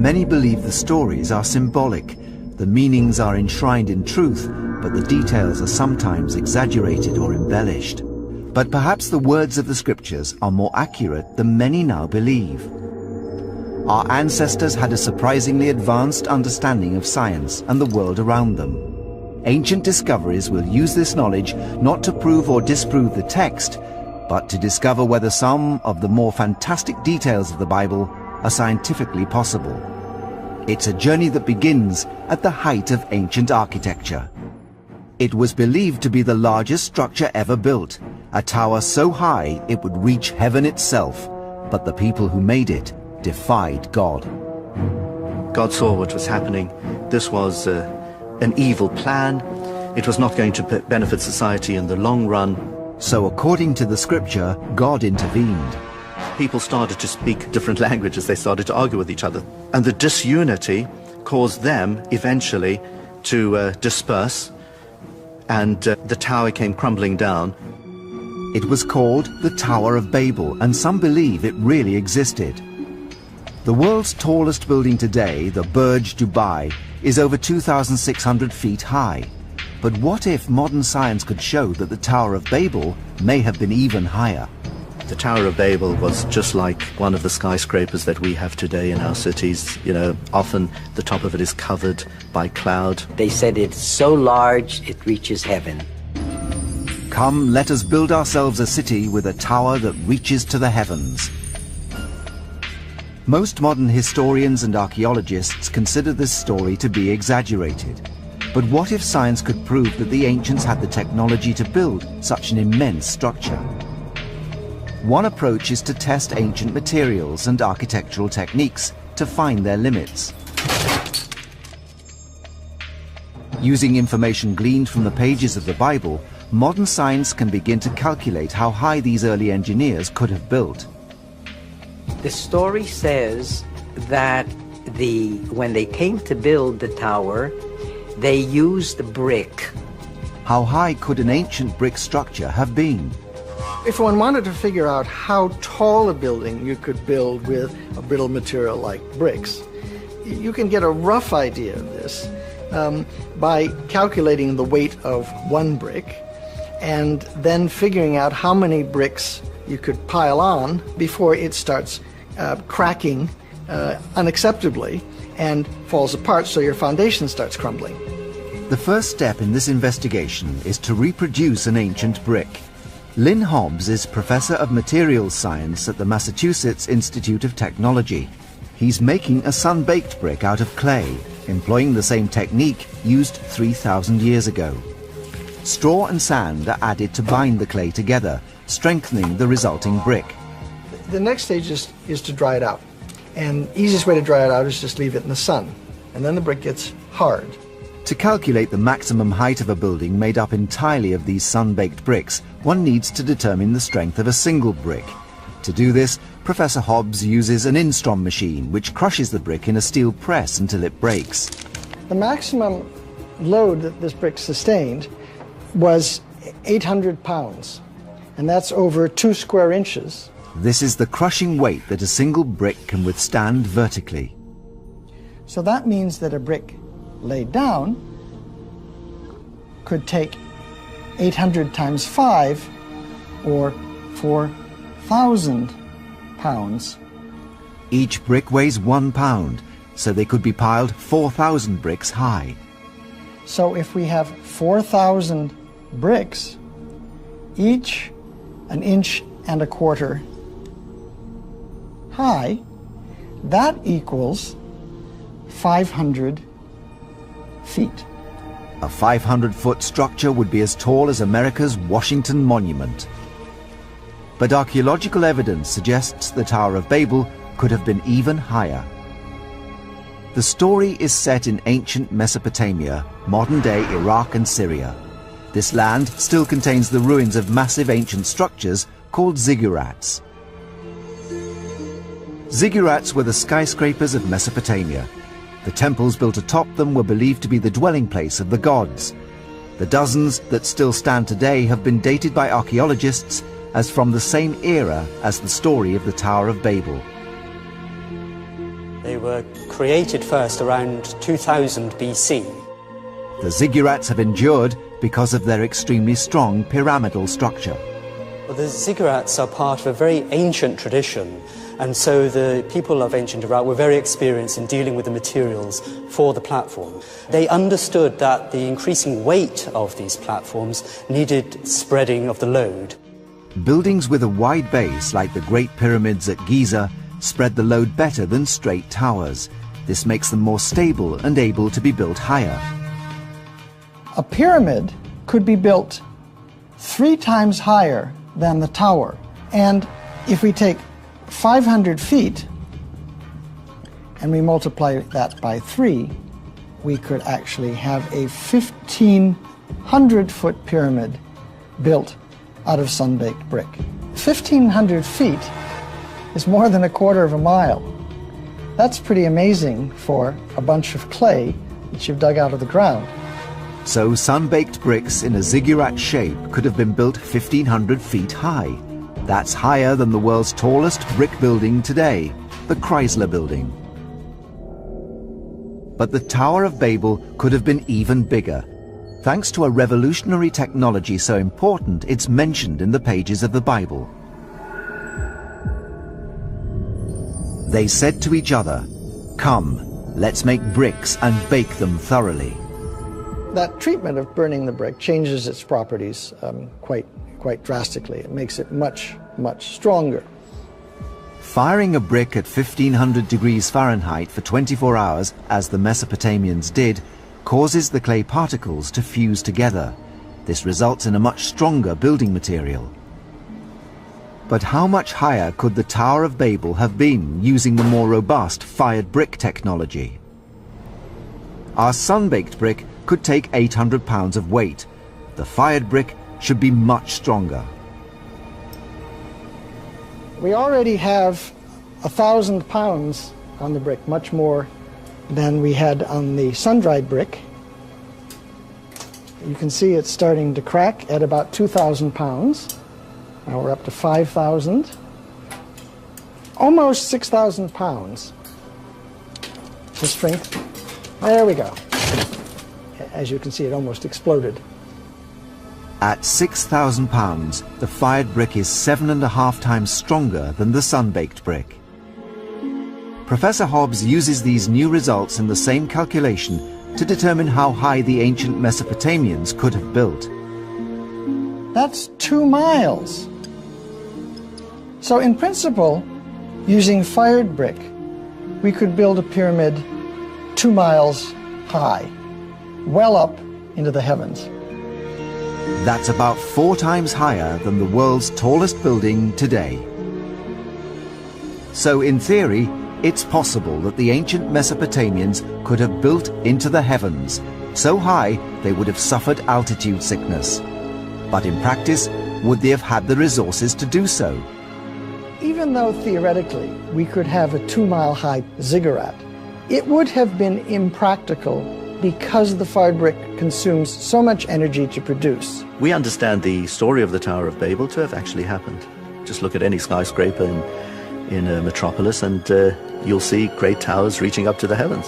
Many believe the stories are symbolic. The meanings are enshrined in truth, but the details are sometimes exaggerated or embellished. But perhaps the words of the scriptures are more accurate than many now believe. Our ancestors had a surprisingly advanced understanding of science and the world around them. Ancient discoveries will use this knowledge not to prove or disprove the text, but to discover whether some of the more fantastic details of the Bible are scientifically possible. It's a journey that begins at the height of ancient architecture. It was believed to be the largest structure ever built, a tower so high it would reach heaven itself, but the people who made it defied God. God saw what was happening. This was an evil plan. It was not going to benefit society in the long run. So according to the scripture, God intervened. People started to speak different languages. They started to argue with each other. And the disunity caused them eventually to disperse, and the tower came crumbling down. It was called the Tower of Babel, and some believe it really existed. The world's tallest building today, the Burj Dubai, is over 2,600 feet high. But what if modern science could show that the Tower of Babel may have been even higher? The Tower of Babel was just like one of the skyscrapers that we have today in our cities. You know, often the top of it is covered by cloud. They said it's so large it reaches heaven. Come, let us build ourselves a city with a tower that reaches to the heavens. Most modern historians and archaeologists consider this story to be exaggerated. But what if science could prove that the ancients had the technology to build such an immense structure? One approach is to test ancient materials and architectural techniques to find their limits. Using information gleaned from the pages of the Bible, modern science can begin to calculate how high these early engineers could have built. The story says that when they came to build the tower, they used brick. How high could an ancient brick structure have been? If one wanted to figure out how tall a building you could build with a brittle material like bricks, you can get a rough idea of this by calculating the weight of one brick and then figuring out how many bricks you could pile on before it starts cracking unacceptably and falls apart, so your foundation starts crumbling. The first step in this investigation is to reproduce an ancient brick. Lynn Hobbs is Professor of Materials Science at the Massachusetts Institute of Technology. He's making a sun-baked brick out of clay, employing the same technique used 3,000 years ago. Straw and sand are added to bind the clay together, strengthening the resulting brick. The next stage is to dry it out. And the easiest way to dry it out is just leave it in the sun. And then the brick gets hard. To calculate the maximum height of a building made up entirely of these sun-baked bricks, one needs to determine the strength of a single brick. To do this, Professor Hobbs uses an Instrom machine which crushes the brick in a steel press until it breaks. The maximum load that this brick sustained was 800 pounds, and that's over 2 square inches. This is the crushing weight that a single brick can withstand vertically. So that means that a brick laid down could take 800 times 5, or 4,000 pounds. Each brick weighs 1 pound, so they could be piled 4,000 bricks high. So if we have 4,000 bricks, each 1.25 inches high, that equals 500 feet. A 500-foot structure would be as tall as America's Washington Monument. But archaeological evidence suggests the Tower of Babel could have been even higher. The story is set in ancient Mesopotamia, modern-day Iraq and Syria. This land still contains the ruins of massive ancient structures called ziggurats. Ziggurats were the skyscrapers of Mesopotamia. The temples built atop them were believed to be the dwelling place of the gods. The dozens that still stand today have been dated by archaeologists as from the same era as the story of the Tower of Babel. They were created first around 2000 BC. The ziggurats have endured because of their extremely strong pyramidal structure. Well, the ziggurats are part of a very ancient tradition, and so the people of ancient Iraq were very experienced in dealing with the materials for the platform. They understood that the increasing weight of these platforms needed spreading of the load. Buildings with a wide base, like the Great Pyramids at Giza, spread the load better than straight towers. This makes them more stable and able to be built higher. A pyramid could be built 3 times higher than the tower. And if we take 500 feet and we multiply that by 3, we could actually have a 1,500-foot pyramid built out of sun-baked brick. 1,500 feet is more than a quarter of a mile. That's pretty amazing for a bunch of clay that you've dug out of the ground. So sun-baked bricks in a ziggurat shape could have been built 1,500 feet high. That's higher than the world's tallest brick building today, the Chrysler Building. But the Tower of Babel could have been even bigger, thanks to a revolutionary technology so important it's mentioned in the pages of the Bible. They said to each other, "Come, let's make bricks and bake them thoroughly." That treatment of burning the brick changes its properties quite drastically. It makes it much stronger. Firing a brick at 1,500 degrees Fahrenheit for 24 hours, as the Mesopotamians did, causes the clay particles to fuse together. This results in a much stronger building material. But how much higher could the Tower of Babel have been using the more robust fired brick technology? Our sun-baked brick could take 800 pounds of weight. The fired brick should be much stronger. We already have 1,000 pounds on the brick, much more than we had on the sun-dried brick. You can see it's starting to crack at about 2,000 pounds. Now we're up to 5,000. Almost 6,000 pounds. The strength. There we go. As you can see, it almost exploded. At 6,000 pounds, the fired brick is 7.5 times stronger than the sun-baked brick. Professor Hobbs uses these new results in the same calculation to determine how high the ancient Mesopotamians could have built. That's 2 miles. So in principle, using fired brick, we could build a pyramid 2 miles high, well up into the heavens. That's about 4 times higher than the world's tallest building today. So in theory, it's possible that the ancient Mesopotamians could have built into the heavens, so high they would have suffered altitude sickness. But in practice, would they have had the resources to do so? Even though theoretically we could have a 2-mile-high ziggurat, it would have been impractical because the fired brick consumes so much energy to produce. We understand the story of the Tower of Babel to have actually happened. Just look at any skyscraper in a metropolis and you'll see great towers reaching up to the heavens.